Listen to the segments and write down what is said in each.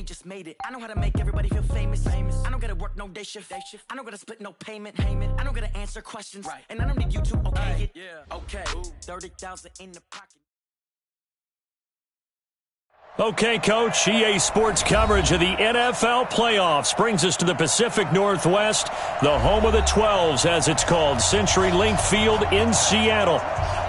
they just made it. I know how to make everybody feel famous. I don't gotta work no day shift. I don't gotta split no payment. I don't gotta answer questions. And I don't need you to okay it. Okay, 30,000 in the pocket. Okay, Coach, EA Sports coverage of the NFL playoffs brings us to the Pacific Northwest, the home of the 12s, as it's called, CenturyLink Field in Seattle.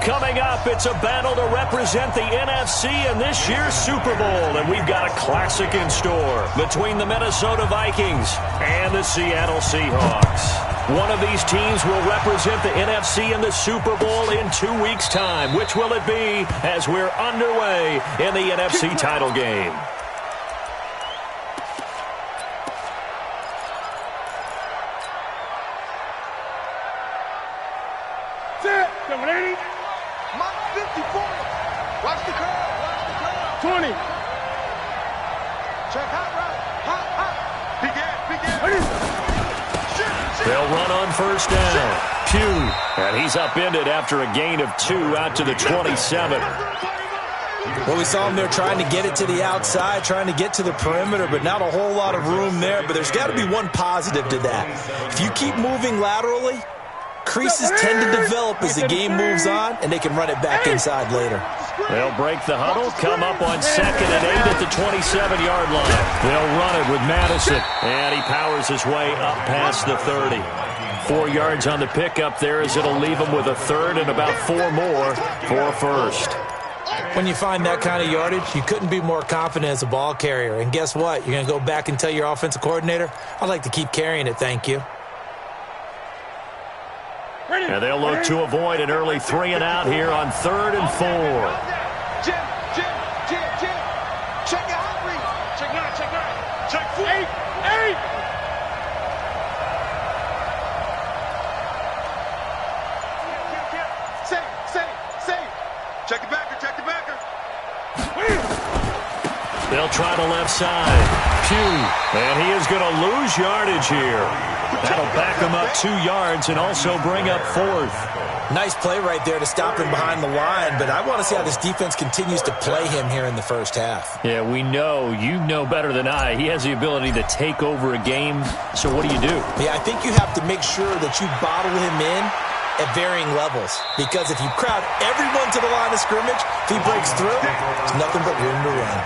Coming up, it's a battle to represent the NFC in this year's Super Bowl, and we've got a classic in store between the Minnesota Vikings and the Seattle Seahawks. One of these teams will represent the NFC in the Super Bowl in 2 weeks' time. Which will it be as we're underway in the NFC title game? Set. Come ready. Mike 54. Watch the crowd. Watch the crowd. 20. Check hot route. Hot. Begin. They'll run on first down. Pugh. And he's upended after a gain of 2 out to the 27. Well, we saw him there trying to get it to the outside, trying to get to the perimeter, but not a whole lot of room there. But there's got to be one positive to that. If you keep moving laterally, creases tend to develop as the game moves on, and they can run it back inside later. They'll break the huddle, come up on 2nd and 8 at the 27-yard line. They'll run it with Madison, and he powers his way up past the 30. 4 yards on the pickup there as it'll leave him with a third and about 4 more for a first. When you find that kind of yardage, you couldn't be more confident as a ball carrier. And guess what? You're going to go back and tell your offensive coordinator, I'd like to keep carrying it, thank you. And they'll look to avoid an early 3 and out here on 3rd and 4. Jim. Check your hot read. Check 9. Check 8. Say. Check the backer. They'll try the left side. Pugh. And he is going to lose yardage here. That'll back him up 2 yards and also bring up 4th. Nice play right there to stop him behind the line, but I want to see how this defense continues to play him here in the first half. Yeah, we know. You know better than I. He has the ability to take over a game. So what do you do? Yeah, I think you have to make sure that you bottle him in at varying levels, because if you crowd everyone to the line of scrimmage, if he breaks through, there's nothing but room to run.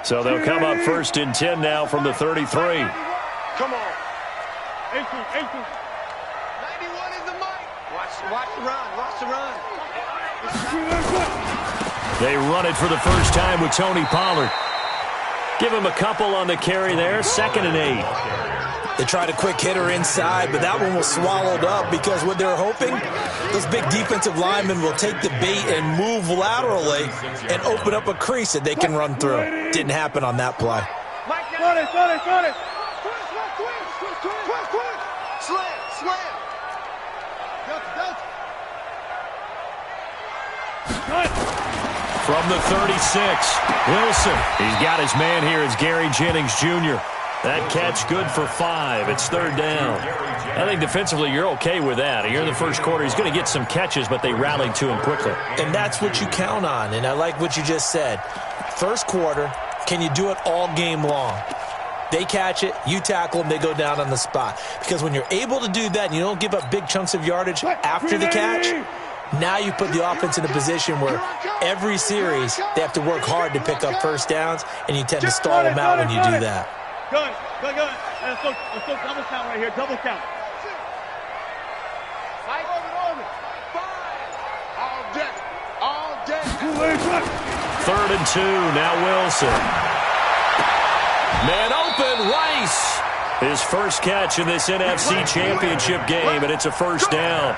So they'll come up 1st and 10 now from the 33. Come on. 18. 91 is the mic. Watch the run. They run it for the first time with Tony Pollard. Give him a couple on the carry there. 2nd and 8. They tried a quick hitter inside, but that one was swallowed up because what they're hoping, those big defensive linemen will take the bait and move laterally and open up a crease that they can run through. Didn't happen on that play. Got it. Slam. From the 36, Wilson. He's got his man here. It's Gary Jennings Jr. That catch good for 5. It's third down. I think defensively you're okay with that. Here in the first quarter, he's going to get some catches, but they rallied to him quickly. And that's what you count on, and I like what you just said. First quarter, can you do it all game long? They catch it, you tackle them, they go down on the spot. Because when you're able to do that and you don't give up big chunks of yardage after the catch, now you put the offense in a position where every series they have to work hard to pick up first downs, and you tend to stall them out when you do that. Good. Let's go double count right here, double count. All day. 3rd and 2, now Wilson. Man open, Rice. His first catch in this NFC Championship game, and it's a first down.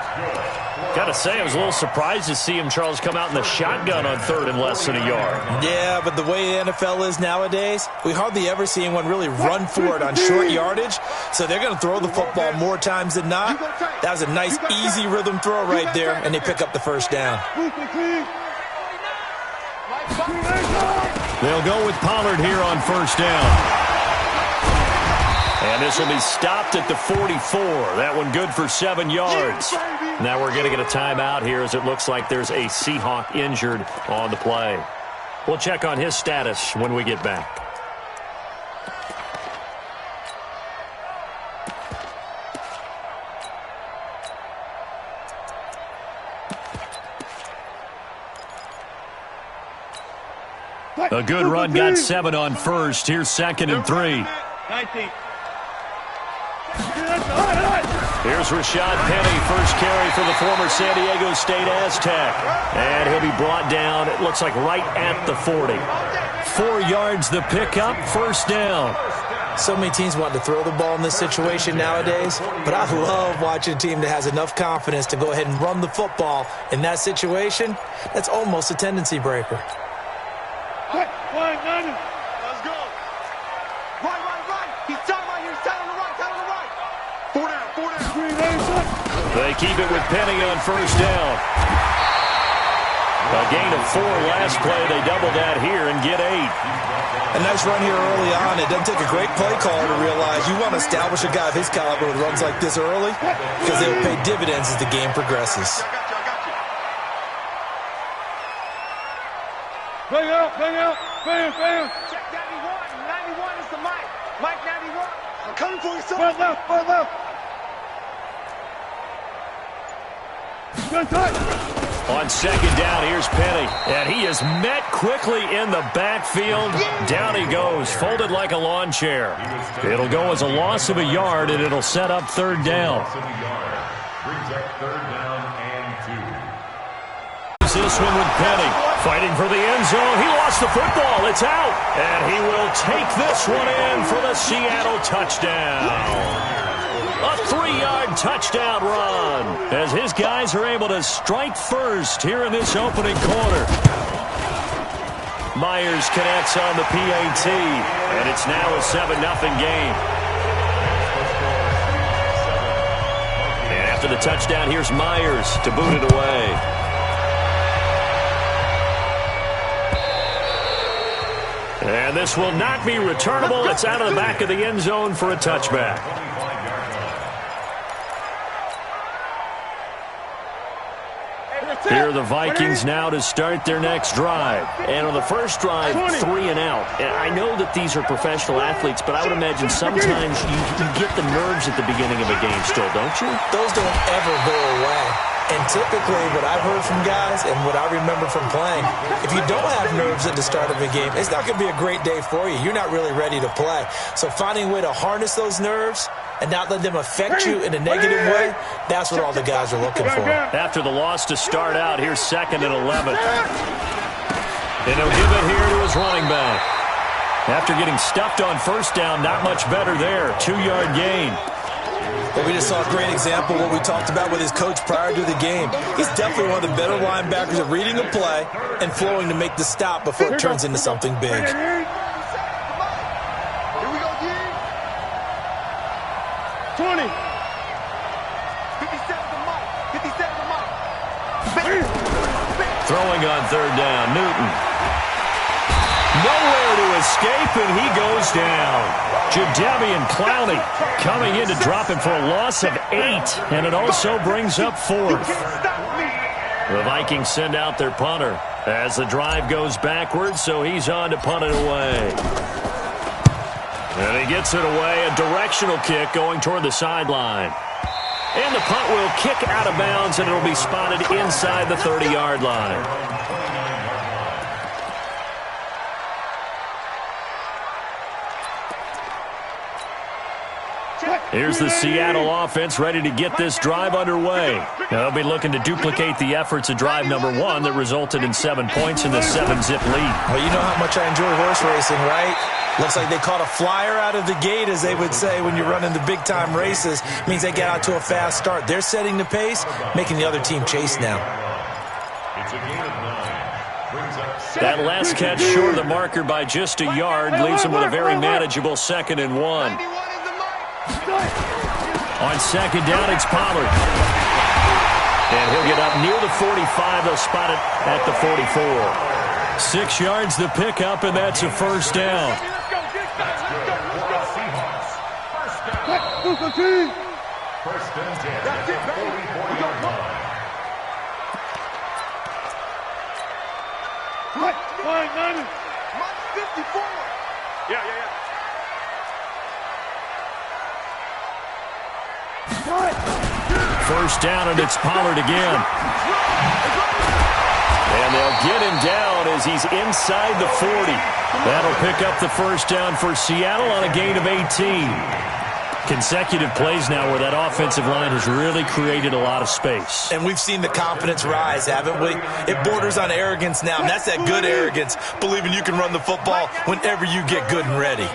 Got to say, I was a little surprised to see him, Charles, come out in the shotgun on 3rd and less than a yard. Yeah, but the way the NFL is nowadays, we hardly ever see anyone really run for it on short yardage, so they're going to throw the football more times than not. That was a nice, easy rhythm throw right there, and they pick up the first down. They'll go with Pollard here on first down. And this will be stopped at the 44. That one good for 7 yards. Now we're going to get a timeout here as it looks like there's a Seahawk injured on the play. We'll check on his status when we get back. A good run, got 7 on first. Here's 2nd and 3. 19. Here's Rashad Penny, first carry for the former San Diego State Aztec. And he'll be brought down, it looks like right at the 40. 4 yards the pickup, first down. So many teams want to throw the ball in this situation nowadays, but I love watching a team that has enough confidence to go ahead and run the football. In that situation, that's almost a tendency breaker. Let's go. Right. He's tied right here. He's tied on the right. 4 down. They keep it with Penny on first down. A gain of 4 last play. They double that here and get 8. A nice run here early on. It doesn't take a great play caller to realize you want to establish a guy of his caliber with runs like this early because they'll pay dividends as the game progresses. Bang out. Bam. Check 91. 91 is the Mike. Mike 91. I'm coming for you, son. Right left. Good touch. On second down, here's Penny. And he is met quickly in the backfield. Down he goes, folded like a lawn chair. It'll go as a loss of a yard, and it'll set up third down. This one with Penny. Fighting for the end zone. He lost the football. It's out. And he will take this one in for the Seattle touchdown. A 3-yard touchdown run as his guys are able to strike first here in this opening quarter. Myers connects on the PAT, and it's now a 7-0 game. And after the touchdown, here's Myers to boot it away. And this will not be returnable. It's out of the back of the end zone for a touchback. Here are the Vikings now to start their next drive. And on the first drive, 3 and out. And I know that these are professional athletes, but I would imagine sometimes you get the nerves at the beginning of a game still, don't you? Those don't ever go away. And typically, what I've heard from guys and what I remember from playing, if you don't have nerves at the start of a game, it's not going to be a great day for you. You're not really ready to play. So finding a way to harness those nerves and not let them affect you in a negative way, that's what all the guys are looking for. After the loss to start out, here's 2nd and 11. And he'll give it here to his running back. After getting stuffed on first down, not much better there. 2-yard gain. Well, we just saw a great example of what we talked about with his coach prior to the game. He's definitely one of the better linebackers at reading a play and flowing to make the stop before it turns into something big. Here we go, G. 20. 57 to Mike. 57 to Mike. Throwing on third down, Newton. nowhere to escape, and he goes down. Jadeveon Clowney coming in to drop him for a loss of 8, and it also brings up 4th. The Vikings send out their punter as the drive goes backwards, so he's on to punt it away. And he gets it away, a directional kick going toward the sideline. And the punt will kick out of bounds, and it'll be spotted inside the 30-yard line. Here's the Seattle offense ready to get this drive underway. They'll be looking to duplicate the efforts of drive number 1 that resulted in 7 points in the 7-zip lead. Well, you know how much I enjoy horse racing, right? Looks like they caught a flyer out of the gate, as they would say when you're running the big-time races. Means they get out to a fast start. They're setting the pace, making the other team chase now. It's a gain of 9. That last catch short of the marker by just a yard leaves them with a very manageable 2nd and 1. On 2nd down, it's Pollard. And he'll get up near the 45. They'll spot it at the 44. 6 yards the pickup, and that's a 1st down. First and 10. That's it, baby. We got what? Fine, 90. Mike 54. Yeah. First down, and it's Pollard again. And they'll get him down as he's inside the 40. That'll pick up the 1st down for Seattle on a gain of 18. Consecutive plays now where that offensive line has really created a lot of space. And we've seen the confidence rise, haven't we? It borders on arrogance now, and that's that good arrogance, believing you can run the football whenever you get good and ready.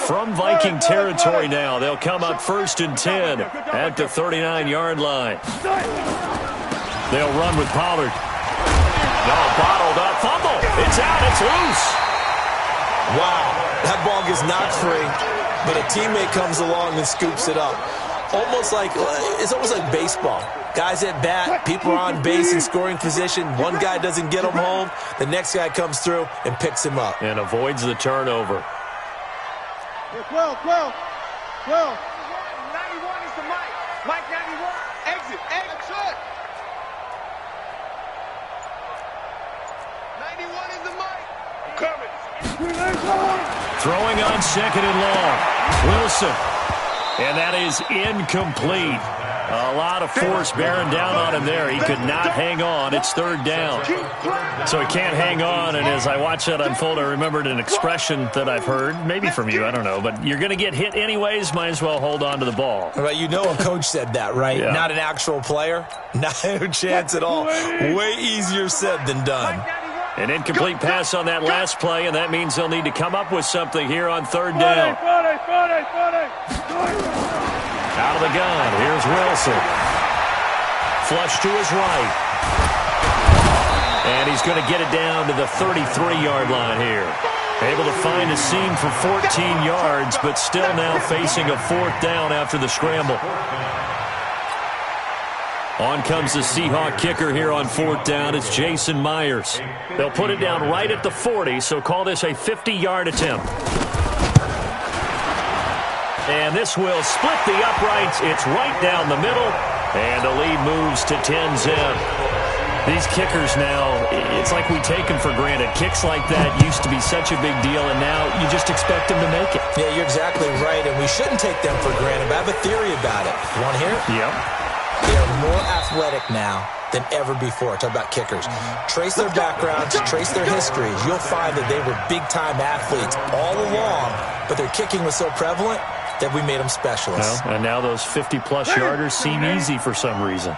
From Viking territory now, they'll come up 1st and 10 at the 39-yard line. They'll run with Pollard. No, bottled up, fumble. It's out, it's loose. Wow, that ball gets knocked free, but a teammate comes along and scoops it up. It's almost like baseball. Guys at bat, people are on base in scoring position. One guy doesn't get him home, the next guy comes through and picks him up. And avoids the turnover. 12. 91 is the Mike. Mike 91. Exit. 91 is the Mike. I'm coming. Throwing on 2nd and long. Wilson. And that is incomplete. A lot of force bearing down on him there. He could not hang on. It's 3rd down. So he can't hang on, and as I watch that unfold, I remembered an expression that I've heard, maybe from you, I don't know, but you're going to get hit anyways, might as well hold on to the ball. Well, you know a coach said that, right? Yeah. Not an actual player. No chance at all. Way easier said than done. An incomplete pass on that last play, and that means they'll need to come up with something here on 3rd down. Out of the gun, here's Wilson. Flush to his right. And he's going to get it down to the 33-yard line here. Able to find a seam for 14 yards, but still now facing a 4th down after the scramble. On comes the Seahawk kicker here on 4th down. It's Jason Myers. They'll put it down right at the 40, so call this a 50-yard attempt. And this will split the uprights. It's right down the middle. And the lead moves to 10-zip. These kickers now, it's like we take them for granted. Kicks like that used to be such a big deal, and now you just expect them to make it. Yeah, you're exactly right, and we shouldn't take them for granted. But I have a theory about it. You want to hear it? Yep. They are more athletic now than ever before. Talk about kickers. Trace their backgrounds, trace their histories. You'll find that they were big-time athletes all along, but their kicking was so prevalent that we made them specialists. Well, and now those 50-plus yarders seem easy for some reason.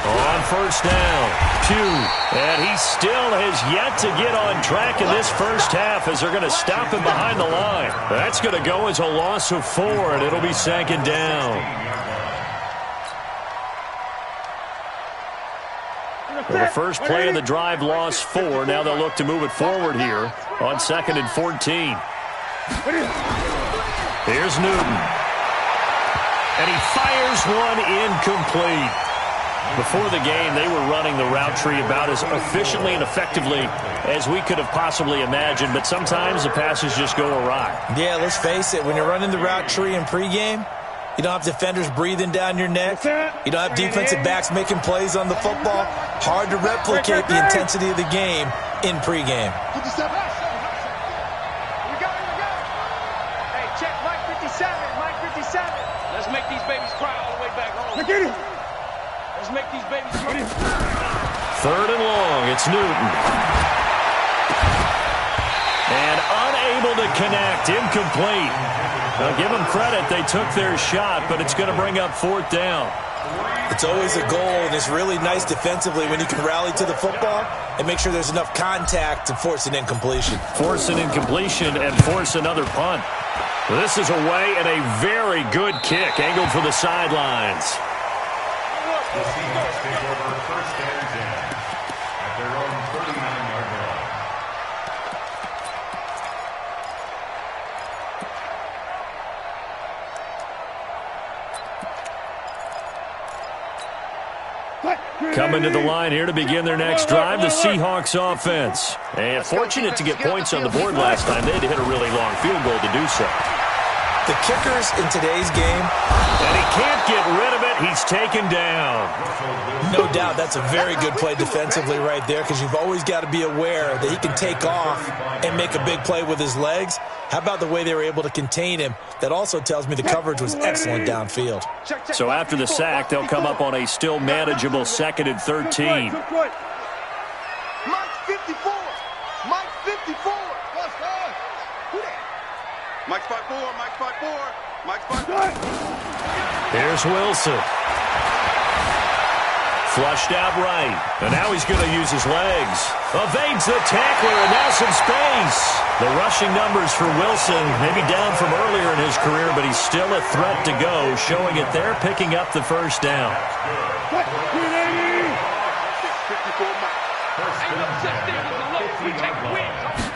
On 1st down, 2, and he still has yet to get on track in this first half as they're going to stop him behind the line. That's going to go as a loss of 4, and it'll be 2nd down. Well, the first play of the drive lost 4. Now they'll look to move it forward here on 2nd and 14. Here's Newton. And he fires one incomplete. Before the game, they were running the route tree about as efficiently and effectively as we could have possibly imagined, but sometimes the passes just go awry. Yeah, let's face it, when you're running the route tree in pregame, you don't have defenders breathing down your neck. You don't have defensive backs making plays on the football. Hard to replicate the intensity of the game in pregame. Hey, check Mike 57, Mike 57. Let's make these babies cry all the way back home. Look at him. Let's make these babies cry. Third and long, it's Newton. And unable to connect, incomplete. Now, give them credit, they took their shot, but it's going to bring up fourth down. It's always a goal, and it's really nice defensively when you can rally to the football and make sure there's enough contact to force an incompletion. Force an incompletion and force another punt. This is away and a very good kick, angled for the sidelines. The Seahawks take over first and 10 at their own 39-yard line. Coming to the line here to begin their next drive, the Seahawks offense. And fortunate to get points on the board last time. They had to hit a really long field goal to do so. The kickers in today's game. And he can't get rid of it. He's taken down. No doubt that's a very good play defensively right there, because you've always got to be aware that he can take off and make a big play with his legs. How about the way they were able to contain him? That also tells me the coverage was excellent downfield. So after the sack, they'll come up on a still manageable 2nd and 13. Mike 54. Mike 54. Mike 5-4, Mike 5-4, Mike 5-4. Here's Wilson. Flushed out right. And now he's going to use his legs. Evades the tackler, and now some space. The rushing numbers for Wilson, maybe down from earlier in his career, but he's still a threat to go, showing it there, picking up the first down. 54 Mike. Ain't no such thing as a look. We take wins.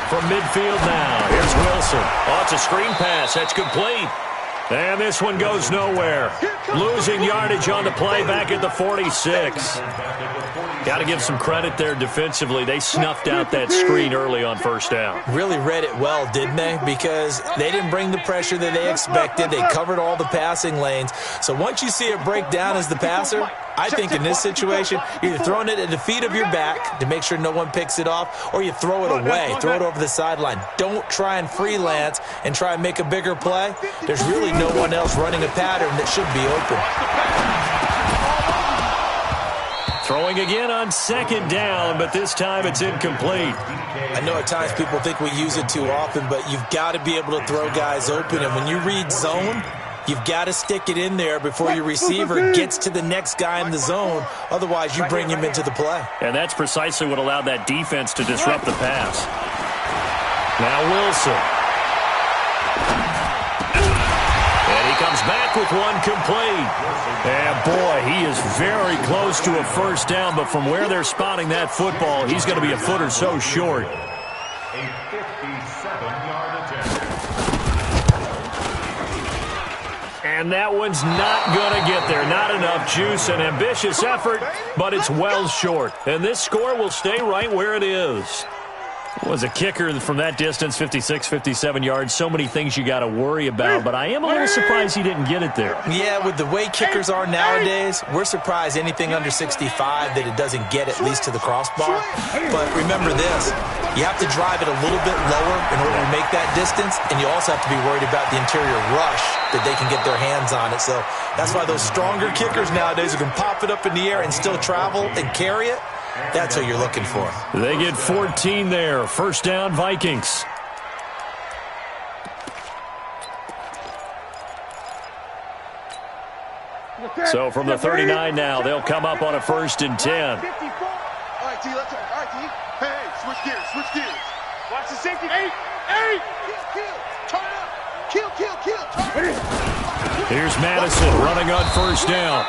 From midfield now, here's Wilson. Oh, it's a screen pass. That's complete. And this one goes nowhere. Losing yardage on the play back at the 46. Got to give some credit there defensively. They snuffed out that screen early on first down. Really read it well, didn't they? Because they didn't bring the pressure that they expected. They covered all the passing lanes. So once you see it break down as the passer, I think in this situation, you're either throwing it at the feet of your back to make sure no one picks it off, or you throw it away, throw it over the sideline. Don't try and freelance and try and make a bigger play. There's really no one else running a pattern that should be open. Throwing again on 2nd down, but this time it's incomplete. I know at times people think we use it too often, but you've got to be able to throw guys open. And when you read zone, you've got to stick it in there before your receiver gets to the next guy in the zone. Otherwise, you bring him into the play. And that's precisely what allowed that defense to disrupt the pass. Now Wilson. And he comes back with one complete. And boy, he is very close to a first down, but from where they're spotting that football, he's going to be a foot or so short. A 57-yard attempt. And that one's not going to get there. Not enough juice. An ambitious effort, but it's well short. And this score will stay right where it is. Was a kicker from that distance, 56, 57 yards. So many things you got to worry about, but I am a little surprised he didn't get it there. Yeah, with the way kickers are nowadays, we're surprised anything under 65 that it doesn't get at least to the crossbar. But remember this, you have to drive it a little bit lower in order to make that distance, and you also have to be worried about the interior rush that they can get their hands on it. So that's why those stronger kickers nowadays who can pop it up in the air and still travel and carry it, that's what you're looking for. They get 14 there. First down, Vikings. So from the 39 now, they'll come up on a 1st and 10. All right, T, let's go. All right, T. Hey, switch gears, switch gears. Watch the safety. Hey. Kill. Turn up. Kill. Turn up. Here's Madison running on 1st down.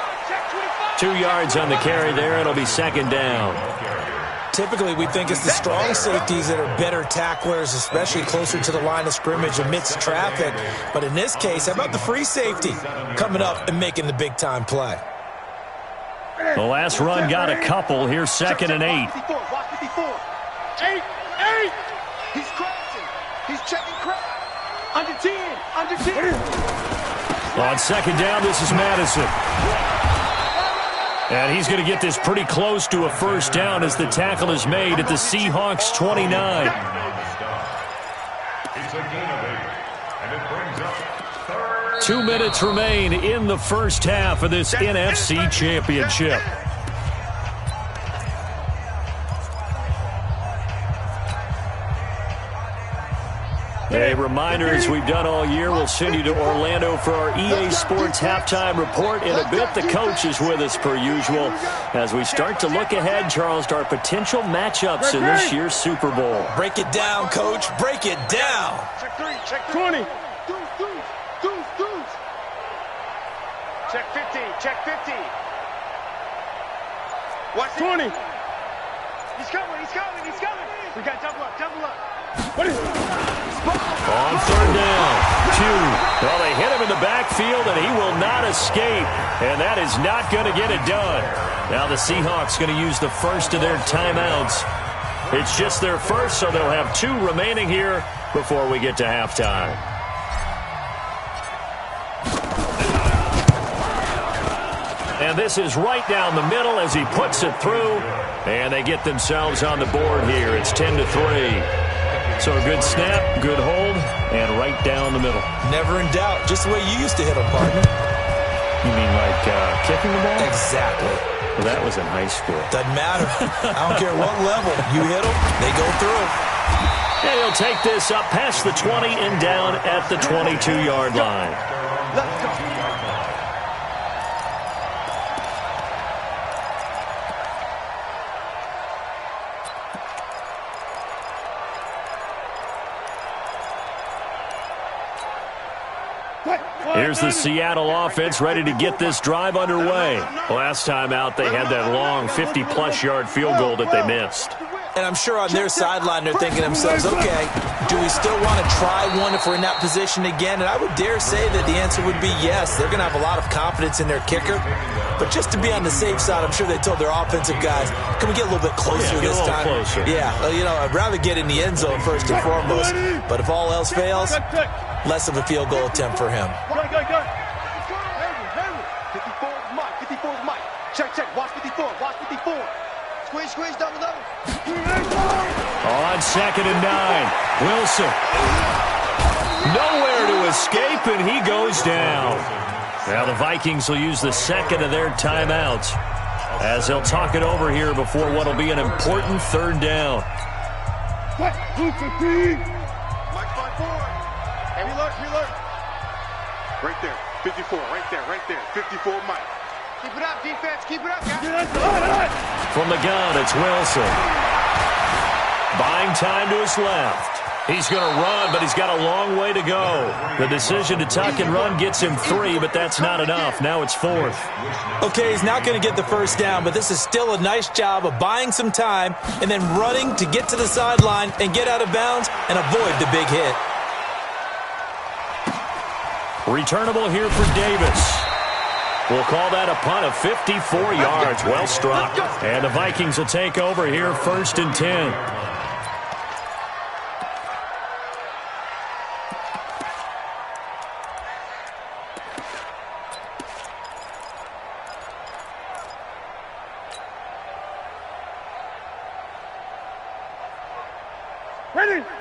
2 yards on the carry there. It'll be 2nd down. Typically, we think it's the strong safeties that are better tacklers, especially closer to the line of scrimmage amidst traffic. But in this case, how about the free safety coming up and making the big-time play? The last run got a couple. Here's 2nd and 8. Watch 54. 8. He's crashing. He's checking crash. Under 10. Under 10. On 2nd down, this is Madison. And he's going to get this pretty close to a first down as the tackle is made at the Seahawks 29. It's a gain of 8, and it brings up 3rd. 2 minutes remain in the first half of this NFC Championship. A reminder, as we've done all year, we'll send you to Orlando for our EA Sports halftime report. In a bit, the coach is with us per usual as we start to look ahead, Charles, to our potential matchups in this year's Super Bowl. Break it down, Coach. Break it down. Check 3. Check 20. Deuce. Check 50. Check 50. Watch 20. He's coming. We got double up. On 3rd down, 2. Well, they hit him in the backfield, and he will not escape. And that is not going to get it done. Now the Seahawks going to use the first of their timeouts. It's just their first, so they'll have 2 remaining here before we get to halftime. And this is right down the middle as he puts it through. And they get themselves on the board here. It's 10-3. So a good snap, good hold, and right down the middle. Never in doubt. Just the way you used to hit them, partner. You mean like kicking the ball? Exactly. Well, that was in high school. Doesn't matter. I don't care what level. You hit them, they go through. And he'll take this up past the 20 and down at the 22-yard line. Let's go. Here's the Seattle offense ready to get this drive underway. Last time out, they had that long 50-plus-yard field goal that they missed. And I'm sure on their sideline they're thinking to themselves, okay, do we still want to try one if we're in that position again? And I would dare say that the answer would be yes. They're going to have a lot of confidence in their kicker. But just to be on the safe side, I'm sure they told their offensive guys, can we get a little bit closer this time? Closer. Yeah, I'd rather get in the end zone first and foremost. But if all else fails, less of a field goal attempt for him. Go. 54 is Mike. Check. Watch 54. Squeeze, double. On 2nd and 9, Wilson. Nowhere to escape, and he goes down. Now the Vikings will use the second of their timeouts as they'll talk it over here before what will be an important 3rd down. Mike 5-4. And we learn. Right there. 54. Right there. 54 Mike. Keep it up, defense. Keep it up, guys. From the gun, it's Wilson. Buying time to his left. He's going to run, but he's got a long way to go. The decision to tuck and run gets him 3, but that's not enough. Now it's 4th. Okay, he's not going to get the first down, but this is still a nice job of buying some time and then running to get to the sideline and get out of bounds and avoid the big hit. Returnable here for Davis. We'll call that a punt of 54 yards. Well struck. And the Vikings will take over here 1st and 10.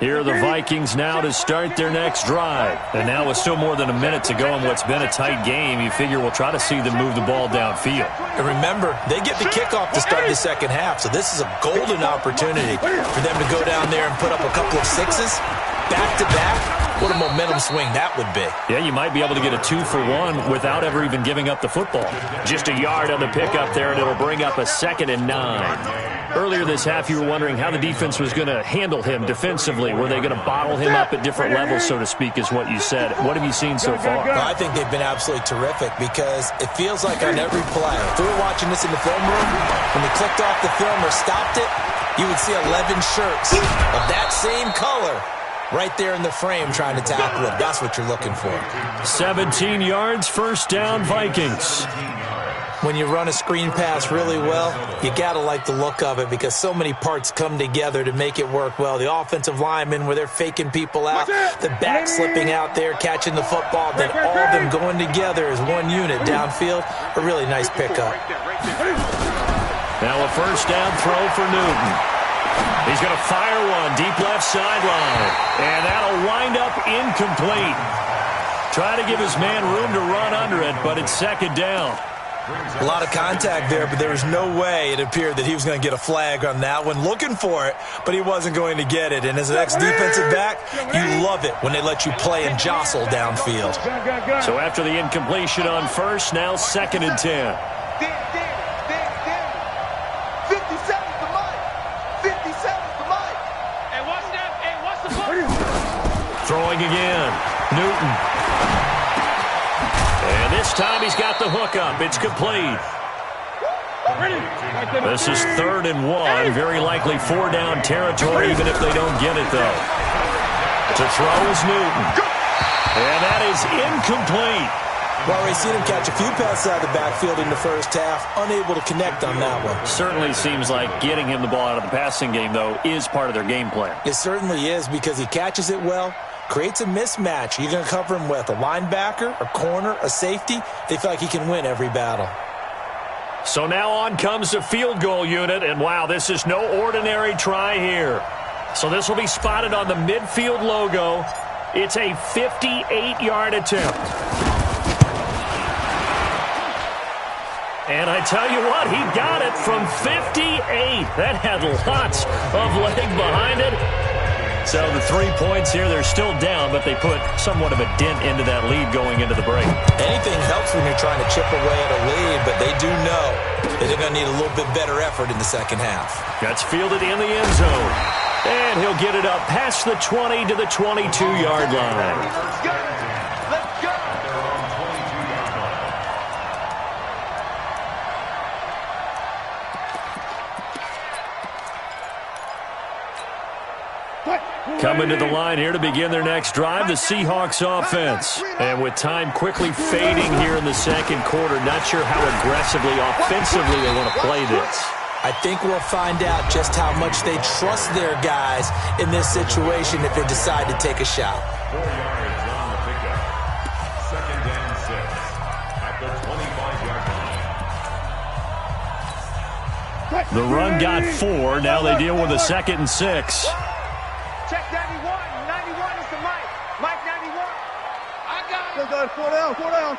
Here are the Vikings now to start their next drive. And now with still more than a minute to go in what's been a tight game, you figure we'll try to see them move the ball downfield. And remember, they get the kickoff to start the second half, so this is a golden opportunity for them to go down there and put up a couple of sixes back-to-back. What a momentum swing that would be. Yeah, you might be able to get a 2-for-1 without ever even giving up the football. Just a yard on the pickup there, and it'll bring up a 2nd and 9. Earlier this half, you were wondering how the defense was going to handle him defensively. Were they going to bottle him up at different levels, so to speak, is what you said. What have you seen so far? Well, I think they've been absolutely terrific because it feels like on every play, if we were watching this in the film room, when they clicked off the film or stopped it, you would see 11 shirts of that same color right there in the frame trying to tackle it. That's what you're looking for. 17 yards, first down, Vikings. When you run a screen pass really well, you got to like the look of it because so many parts come together to make it work well. The offensive linemen, where they're faking people out, the back slipping out there, catching the football, then all of them going together as one unit downfield. A really nice pickup. Now a first down throw for Newton. He's going to fire one deep left sideline, and that'll wind up incomplete. Try to give his man room to run under it, but it's second down. A lot of contact there, but there was no way it appeared that he was going to get a flag on that one. Looking for it, but he wasn't going to get it. And as an ex-defensive back, you love it when they let you play and jostle downfield. So after the incompletion on first, now second and 10. 57's the mic. 57's the mic. Hey, watch that. Hey, watch the play. Throwing again. Newton. And this time he's got the hook up. It's complete. This is 3rd and 1. Very likely 4-down territory, even if they don't get it, though. To throw is Newton. And that is incomplete. Well, we've seen him catch a few passes out of the backfield in the first half, unable to connect on that one. Certainly seems like getting him the ball out of the passing game, though, is part of their game plan. It certainly is because he catches it well, creates a mismatch. You're going to cover him with a linebacker, a corner, a safety. They feel like he can win every battle. So now on comes the field goal unit, and wow, this is no ordinary try here. So this will be spotted on the midfield logo. It's a 58-yard attempt. And I tell you what, he got it from 58. That had lots of leg behind it. So the 3 points here, they're still down, but they put somewhat of a dent into that lead going into the break. Anything helps when you're trying to chip away at a lead, but they do know that they're going to need a little bit better effort in the second half. That's fielded in the end zone. And he'll get it up past the 20 to the 22-yard line. Let's go. Let's go. Coming to the line here to begin their next drive, the Seahawks offense. And with time quickly fading here in the second quarter, not sure how aggressively, offensively they want to play this. I think we'll find out just how much they trust their guys in this situation if they decide to take a shot. 4 yards on the pickup. Second and 6 at the 25-yard line. The run got 4. Now they deal with a 2nd and 6. Check 91. 91 is the mic. Mike 91. I got it. 4 down. 4 down.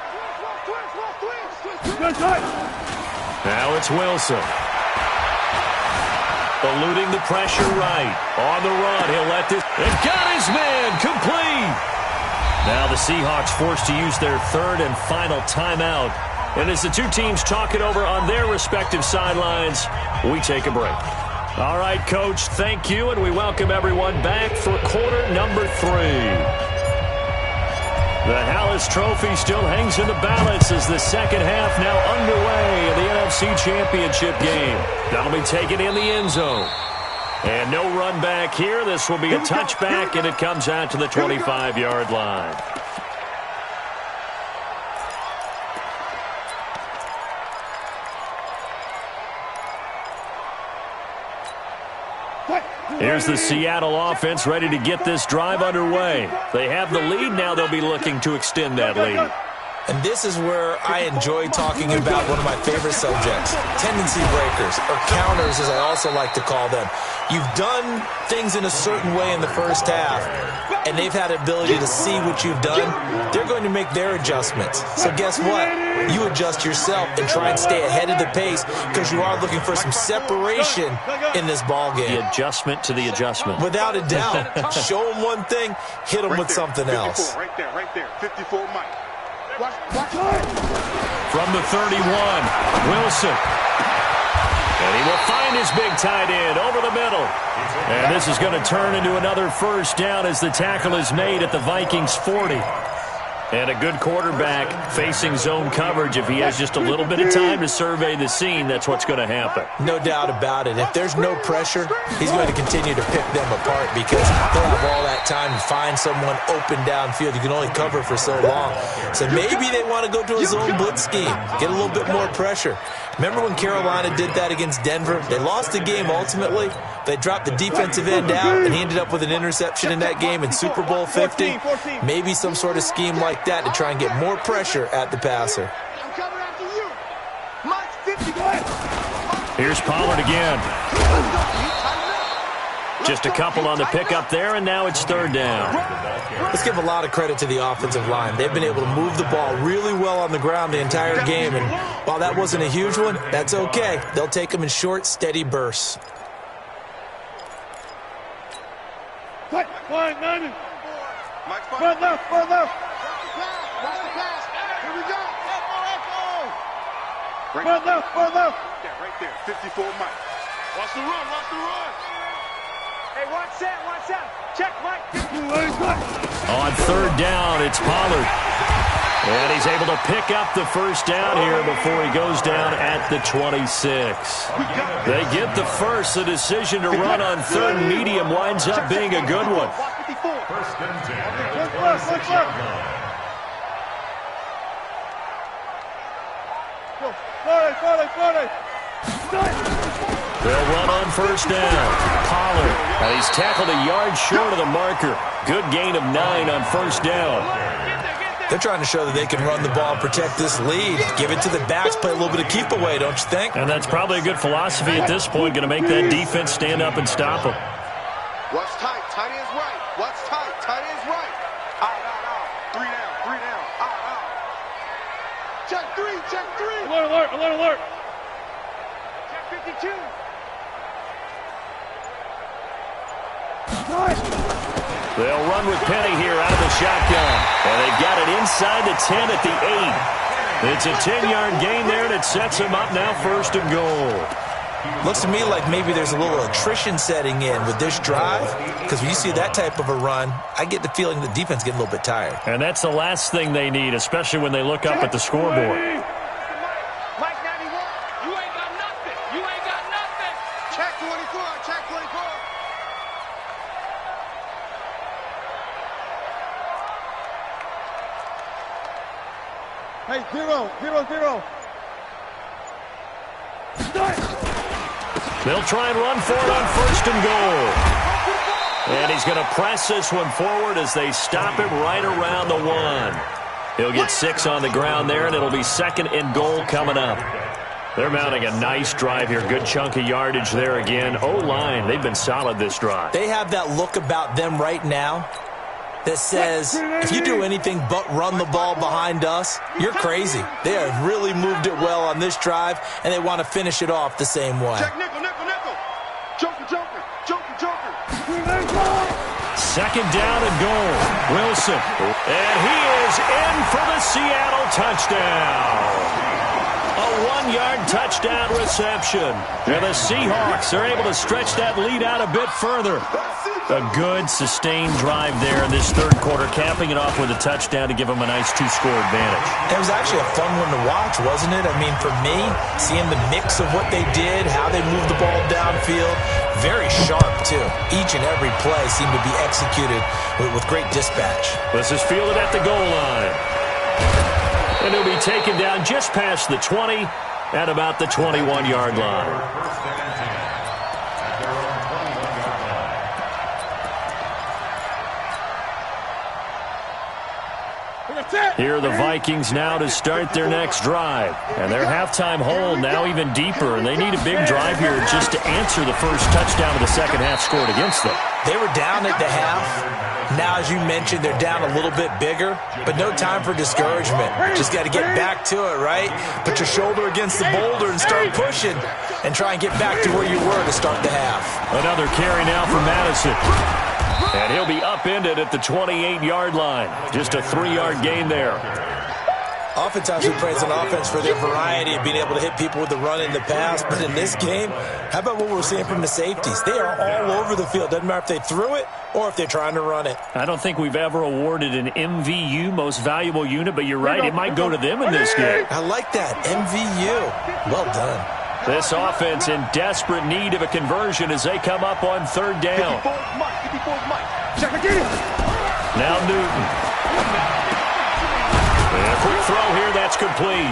Twist. Now it's Wilson. Eluding the pressure right. On the run, he'll let this... And got his man complete! Now the Seahawks forced to use their 3rd and final timeout. And as the two teams talk it over on their respective sidelines, we take a break. All right, Coach, thank you, and we welcome everyone back for quarter number 3. The Hallis Trophy still hangs in the balance as the second half now underway in the NFC Championship game. That'll be taken in the end zone. And no run back here. This will be a touchback, and it comes out to the 25-yard line. Here's the Seattle offense ready to get this drive underway. They have the lead. Now they'll be looking to extend that lead. And this is where I enjoy talking about one of my favorite subjects, tendency breakers, or counters as I also like to call them. You've done things in a certain way in the first half, and they've had the ability to see what you've done. They're going to make their adjustments. So guess what? You adjust yourself and try and stay ahead of the pace because you are looking for some separation in this ball game. The adjustment to the adjustment. Without a doubt. Show them one thing, hit them with something else. Right there. 54 Mike. Watch. From the 31, Wilson. And he will find his big tight end over the middle. And this is going to turn into another first down as the tackle is made at the Vikings 40. And a good quarterback facing zone coverage. If he has just a little bit of time to survey the scene, that's what's going to happen. No doubt about it. If there's no pressure, he's going to continue to pick them apart because they'll have all that time to find someone open downfield. You can only cover for so long. So maybe they want to go to a zone blitz scheme, get a little bit more pressure. Remember when Carolina did that against Denver? They lost the game ultimately. They dropped the defensive end out, and he ended up with an interception in that game in Super Bowl 50. Maybe some sort of scheme like that to try and get more pressure at the passer. Here's Pollard again. Just a couple on the pickup there, and now it's third down. Let's give a lot of credit to the offensive line. They've been able to move the ball really well on the ground the entire game, and while that wasn't a huge one, that's okay. They'll take them in short, steady bursts. Fine, 90. Front left, front left. Watch the pass. Here we go. Front left, front left. Yeah, right there. 54 Mike. Watch the run, watch the run. Hey, watch that. Check, Mike. On third down, it's Pollard. And he's able to pick up the first down here before he goes down at the 26. They get the first. The decision to run on third and medium winds up being a good one. First and 10. They'll run on first down. Pollard. And he's tackled a yard short of the marker. Good gain of 9 on first down. They're trying to show that they can run the ball and protect this lead. Give it to the backs, play a little bit of keep away, don't you think? And that's probably a good philosophy at this point, going to make that defense stand up and stop them. Watch tight, tight end's right. Watch tight, tight end's right. Out. 3 down. Out. Check 3. Alert. Check 52. They'll run with Penny here out of the shotgun. And they've got it inside the 10 at the 8. It's a 10-yard gain there, and it sets them up now first and goal. Looks to me like maybe there's a little attrition setting in with this drive, because when you see that type of a run, I get the feeling the defense getting a little bit tired. And that's the last thing they need, especially when they look up at the scoreboard. Mike 91. You ain't got nothing. Check 24. Hey, 0. They'll try and run for it on first and goal. And he's going to press this one forward as they stop him right around the 1. He'll get 6 on the ground there, and it'll be second and goal coming up. They're mounting a nice drive here. Good chunk of yardage there again. O-line, they've been solid this drive. They have that look about them right now that says, if you do anything but run the ball behind us, you're crazy. They have really moved it well on this drive, and they want to finish it off the same way. Check nickel. Joker. Second down and goal. Wilson. And he is in for the Seattle touchdown. A 1-yard touchdown reception. And the Seahawks are able to stretch that lead out a bit further. A good, sustained drive there in this third quarter, capping it off with a touchdown to give them a nice 2-score advantage. It was actually a fun one to watch, wasn't it? I mean, for me, seeing the mix of what they did, how they moved the ball downfield, very sharp, too. Each and every play seemed to be executed with great dispatch. This is fielded at the goal line. And he'll be taken down just past the 20 at about the 21-yard line. Here are the Vikings now to start their next drive. And their halftime hole now even deeper. And they need a big drive here just to answer the first touchdown of the second half scored against them. They were down at the half. Now, as you mentioned, they're down a little bit bigger, but no time for discouragement. Just got to get back to it, right? Put your shoulder against the boulder and start pushing and try and get back to where you were to start the half. Another carry now for Madison. And he'll be upended at the 28-yard line. Just a 3-yard gain there. Oftentimes we praise an offense for their variety of being able to hit people with the run in the pass, but in this game, how about what we're seeing from the safeties? They are all over the field. Doesn't matter if they threw it or if they're trying to run it. I don't think we've ever awarded an MVU, most valuable unit, but you're right, it might go to them in this game. I like that, MVU. Well done. This offense in desperate need of a conversion as they come up on third down. Now Newton. And a quick throw here, that's complete.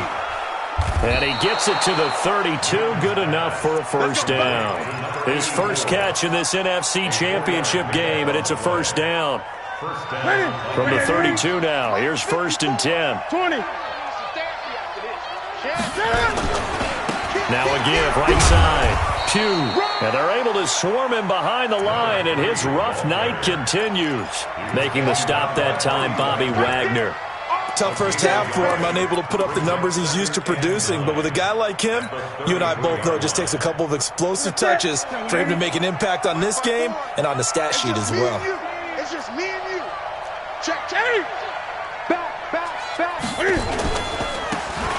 And he gets it to the 32, good enough for a first down. His first catch in this NFC Championship game, and it's a first down. From the 32 now, here's 1st and 10. 20. Now again, right side. Pugh. And they're able to swarm him behind the line, and his rough night continues. Making the stop that time, Bobby Wagner. Tough first half for him, unable to put up the numbers he's used to producing. But with a guy like him, you and I both know it just takes a couple of explosive touches for him to make an impact on this game and on the stat sheet as well. It's just me and you. Check. Back.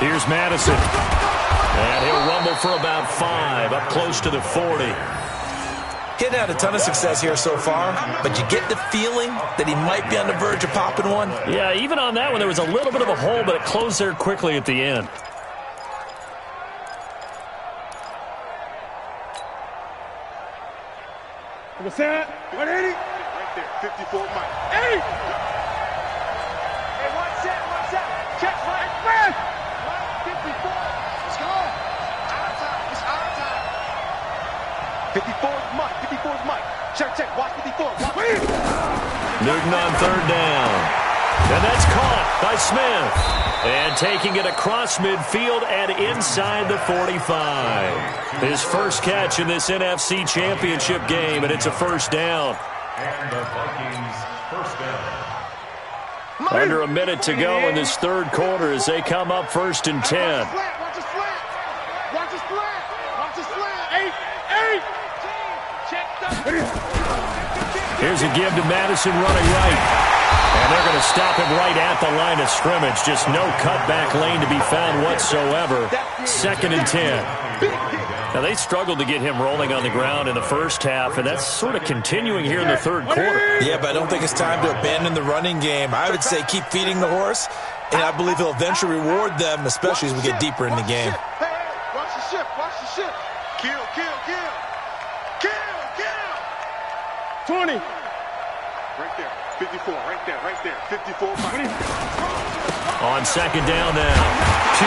Here's Madison. And he'll rumble for about 5, up close to the 40. He's had a ton of success here so far, but you get the feeling that he might be on the verge of popping one. Yeah, even on that one, there was a little bit of a hole, but it closed there quickly at the end. What's that? 180. Right there, 54 Mike. 80. Hey, what's that? Check, right, man. 54. Let's go. Our time. It's our time. 54 is Mike. 54 is Mike. Check. Watch 54. Newton on third down. And that's caught by Smith. And taking it across midfield and inside the 45. His first catch in this NFC Championship game, and it's a first down. And the Vikings first down. Under a minute to go in this third quarter as they come up 1st and 10. Watch his slant. 8. Here's a give to Madison running right. And they're going to stop him right at the line of scrimmage. Just no cutback lane to be found whatsoever. 2nd and 10. Now, they struggled to get him rolling on the ground in the first half, and that's sort of continuing here in the third quarter. Yeah, but I don't think it's time to abandon the running game. I would say keep feeding the horse, and I believe he'll eventually reward them, especially as we get deeper in the game. Watch the ship. Kill. 20. Right there. 54. Right there. 54. On 2nd down now. 2.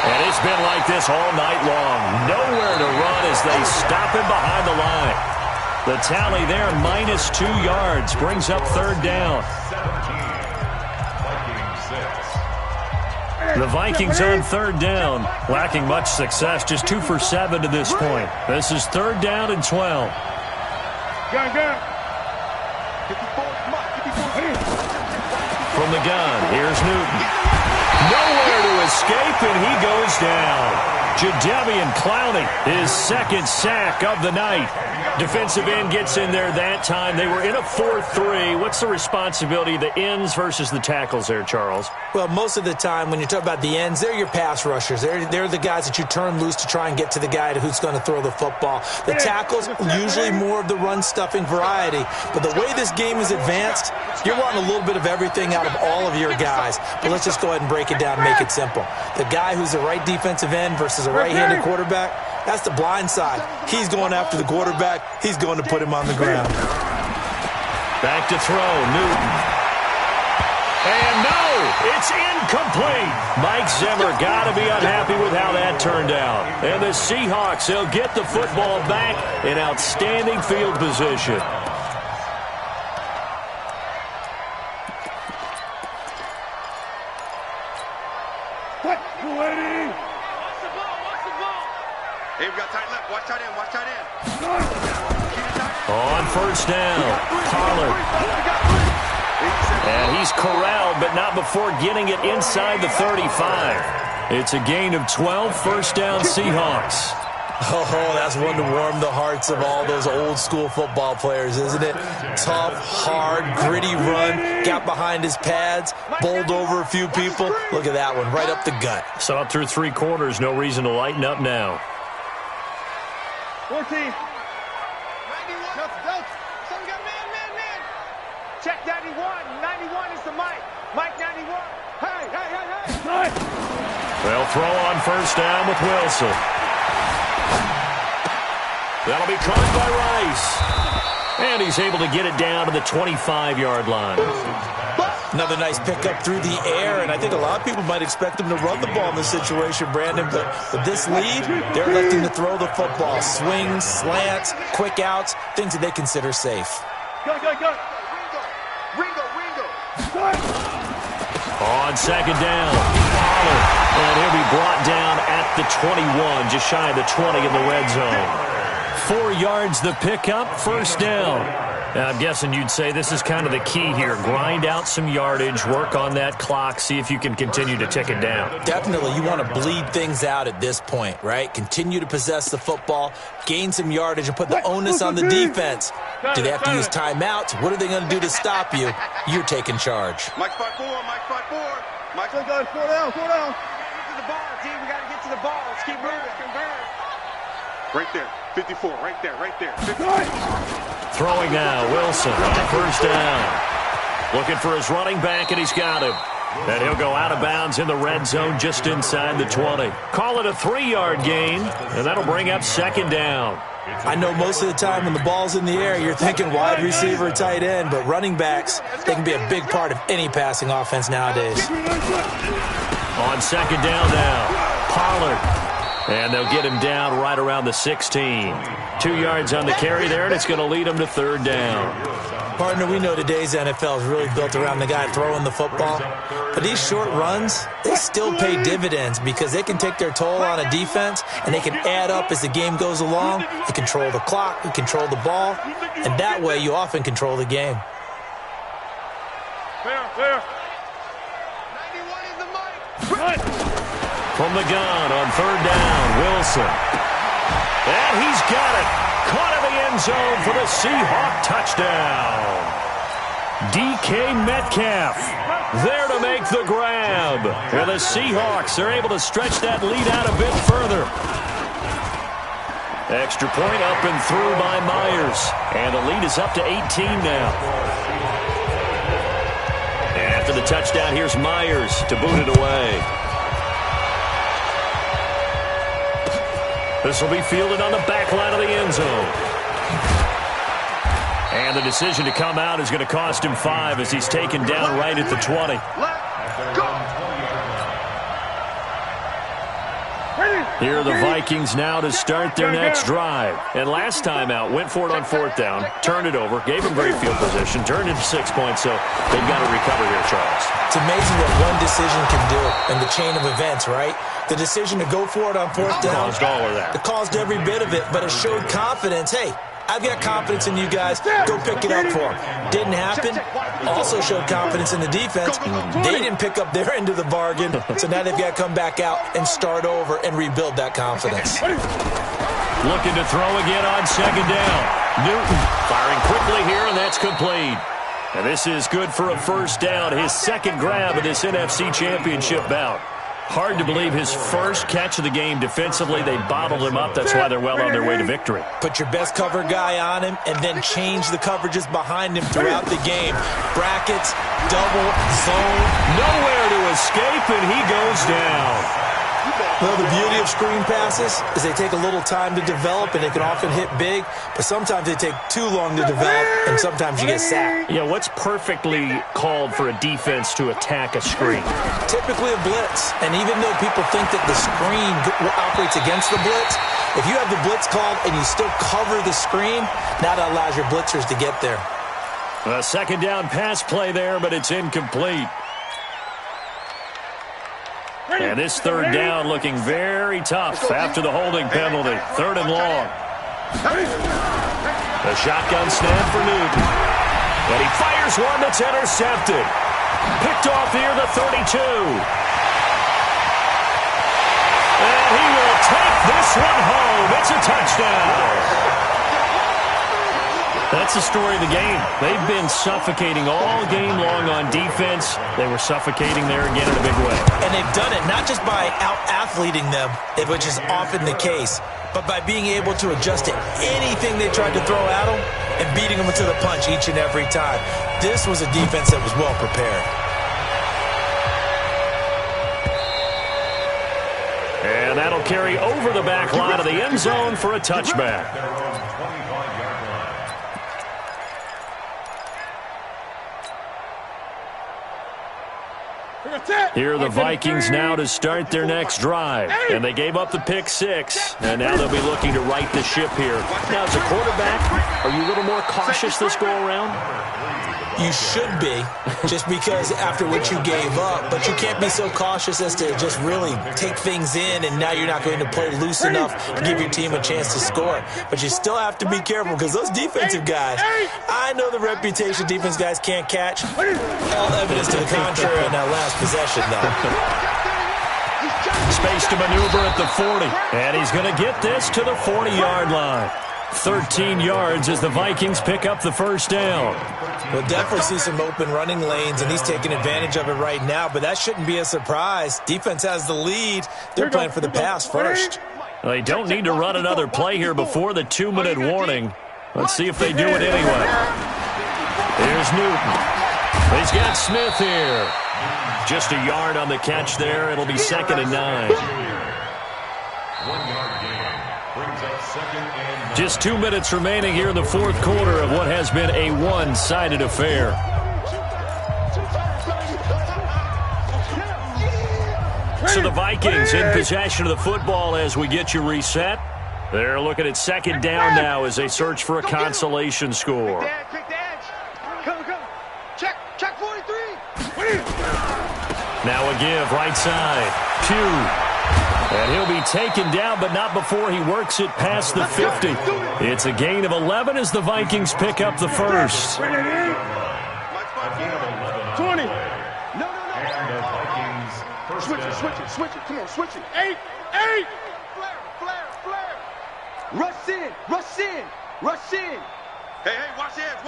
And it's been like this all night long. Nowhere to run as they stop him behind the line. The tally there, -2 yards, brings up third down. 17. Vikings 6. The Vikings on third down, lacking much success, just 2 for 7 to this point. This is 3rd down and 12. Gun. 54. From the gun, here's Newton. Nowhere to escape, and he goes down. Jadeveon Clowney, his 2nd sack of the night. Defensive end gets in there that time. They were in a 4-3. What's the responsibility of the ends versus the tackles there, Charles? Well, most of the time when you talk about the ends, they're your pass rushers. They're the guys that you turn loose to try and get to the guy who's going to throw the football. The tackles, usually more of the run-stuffing variety. But the way this game is advanced, you're wanting a little bit of everything out of all of your guys. But let's just go ahead and break it down and make it simple. The guy who's the right defensive end versus a right-handed quarterback, that's the blind side. He's going after the quarterback. He's going to put him on the ground. Back to throw, Newton. And no, it's incomplete. Mike Zimmer got to be unhappy with how that turned out. And the Seahawks, they'll get the football back in outstanding field position. What? Waiting. Hey, we got tight left. Watch tight end. On first down, Pollard. And he's corralled, but not before getting it inside the 35. It's a gain of 12, first down Seahawks. Oh, that's one to warm the hearts of all those old-school football players, isn't it? Tough, hard, gritty run, got behind his pads, bowled over a few people. Look at that one, right up the gut. So up through 3 quarters, no reason to lighten up now. 14. 91. Go. Someone got man. Check 91. 91 is the mic. Mike 91. Hey. Nice. They'll throw on first down with Wilson. That'll be caught by Rice. And he's able to get it down to the 25-yard line. Another nice pickup through the air, and I think a lot of people might expect him to run the ball in this situation, Brandon, but with this lead, they're electing to throw the football. Swings, slants, quick outs, things that they consider safe. Go. Ringo. On second down, Pollard, and he'll be brought down at the 21, just shy of the 20 in the red zone. 4 yards the pickup, first down. Now, I'm guessing you'd say this is kind of the key here. Grind out some yardage, work on that clock, see if you can continue to tick it down. Definitely, you want to bleed things out at this point, right? Continue to possess the football, gain some yardage, and put the onus on the defense. Do they have to use timeouts? What are they going to do to stop you? You're taking charge. Mike 5-4. Mike, Go. 4 down. Get to the ball, team. We got to get to the ball. Let's keep moving. Right there. 54. Right there. 54. Throwing now, Wilson on first down. Looking for his running back, and he's got him. And he'll go out of bounds in the red zone just inside the 20. Call it a 3-yard gain, and that'll bring up second down. I know most of the time when the ball's in the air, you're thinking wide receiver, tight end, but running backs, they can be a big part of any passing offense nowadays. On second down now, Pollard. And they'll get him down right around the 16. 2 yards on the carry there, and it's going to lead him to third down. Partner, we know today's NFL is really built around the guy throwing the football. But these short runs, they still pay dividends because they can take their toll on a defense, and they can add up as the game goes along. You control the clock, you control the ball, and that way you often control the game. Fair. 91 is the mic. From the gun on third down, Wilson. And he's got it. Caught in the end zone for the Seahawk touchdown. DK Metcalf there to make the grab. And the Seahawks are able to stretch that lead out a bit further. Extra point up and through by Myers. And the lead is up to 18 now. And after the touchdown, here's Myers to boot it away. This will be fielded on the back line of the end zone. And the decision to come out is going to cost him 5 as he's taken down right at the 20. Here are the Vikings now to start their next drive. And last time out, went for it on fourth down, turned it over, gave him great field position, turned into 6 points, so they've got to recover here, Charles. It's amazing what one decision can do in the chain of events, right? The decision to go for it on fourth down. Caused all of that. It caused every bit of it, but it showed confidence. Hey, I've got confidence in you guys. Go pick it up for them. Didn't happen. Also showed confidence in the defense. They didn't pick up their end of the bargain, so now they've got to come back out and start over and rebuild that confidence. Looking to throw again on second down. Newton firing quickly here, and that's complete. And this is good for a first down, his second grab of this NFC Championship bout. Hard to believe his first catch of the game defensively. They bottled him up. That's why they're well on their way to victory. Put your best cover guy on him and then change the coverages behind him throughout the game. Brackets, double, zone. Nowhere to escape, and he goes down. Well, the beauty of screen passes is they take a little time to develop, and they can often hit big, but sometimes they take too long to develop, and sometimes you get sacked. Yeah, what's perfectly called for a defense to attack a screen? Typically a blitz, and even though people think that the screen operates against the blitz, if you have the blitz called and you still cover the screen, now that allows your blitzers to get there. A second down pass play there, but it's incomplete. And this third down looking very tough after the holding penalty. Third and long. The shotgun snap for Newton. And he fires one that's intercepted. Picked off here, the 32. And he will take this one home. It's a touchdown. That's the story of the game. They've been suffocating all game long on defense. They were suffocating there again in a big way. And they've done it not just by out-athleting them, which is often the case, but by being able to adjust to anything they tried to throw at them and beating them to the punch each and every time. This was a defense that was well prepared. And that'll carry over the back line of the end zone for a touchback. Here are the Vikings now to start their next drive. And they gave up the pick six. And now they'll be looking to right the ship here. Now, as a quarterback, are you a little more cautious this go-around? You should be, just because after what you gave up. But you can't be so cautious as to just really take things in, and now you're not going to play loose enough to give your team a chance to score. But you still have to be careful, because those defensive guys, I know the reputation defense guys can't catch. All evidence to the contrary in that last possession, though. Space to maneuver at the 40. And he's going to get this to the 40-yard line. 13 yards as the Vikings pick up the first down. We'll definitely see some open running lanes, and he's taking advantage of it right now, but that shouldn't be a surprise. Defense has the lead. They're playing for the pass first. They don't need to run another play here before the 2-minute warning. Let's see if they do it anyway. Here's Newton. He's got Smith here. Just a yard on the catch there. It'll be 2nd and 9. 1 yard gain brings up 2nd and 9. Just 2 minutes remaining here in the fourth quarter of what has been a one-sided affair. So the Vikings in possession of the football as we get you reset. They're looking at 2nd down now as they search for a consolation score. Quick the edge. Come. Check 43. Now a give right side. Pugh. And he'll be taken down, but not before he works it past the 50. It's a gain of 11 as the Vikings pick up the first. 20. No. And the Vikings first down. Switch it. Come on, switch it. 8. Flare. Rush in. Hey, watch edge.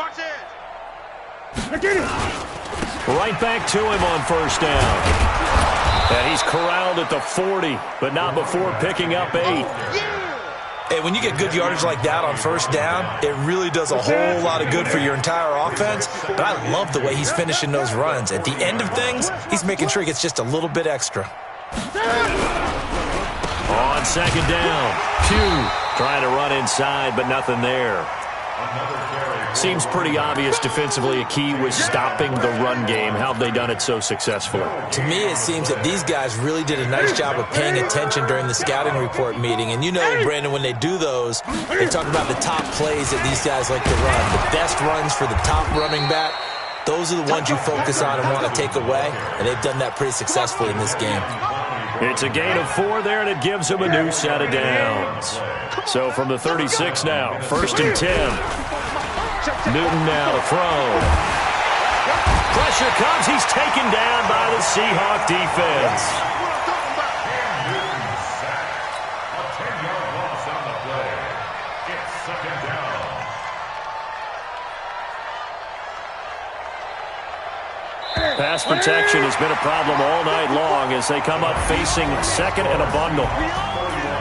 Right back to him on first down. And he's corralled at the 40, but not before picking up 8. Hey, when you get good yardage like that on first down, it really does a whole lot of good for your entire offense. But I love the way he's finishing those runs. At the end of things, he's making sure he gets just a little bit extra. On 2nd down, Pugh trying to run inside, but nothing there. Seems pretty obvious defensively a key was stopping the run game. How have they done it so successfully? To me, it seems that these guys really did a nice job of paying attention during the scouting report meeting. And you know, Brandon, when they do those, they talk about the top plays that these guys like to run. The best runs for the top running back, those are the ones you focus on and want to take away. And they've done that pretty successfully in this game. It's a gain of 4 there, and it gives them a new set of downs. So from the 36 now, 1st and 10. Newton now to throw. Pressure comes. He's taken down by the Seahawk defense. A 10-yard loss on the play. It's 2nd down. Pass protection has been a problem all night long as they come up facing 2nd and a bundle.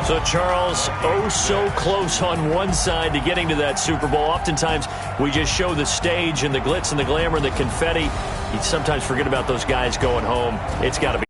So, Charles, oh so close on one side to getting to that Super Bowl. Oftentimes, we just show the stage and the glitz and the glamour and the confetti. You sometimes forget about those guys going home. It's got to be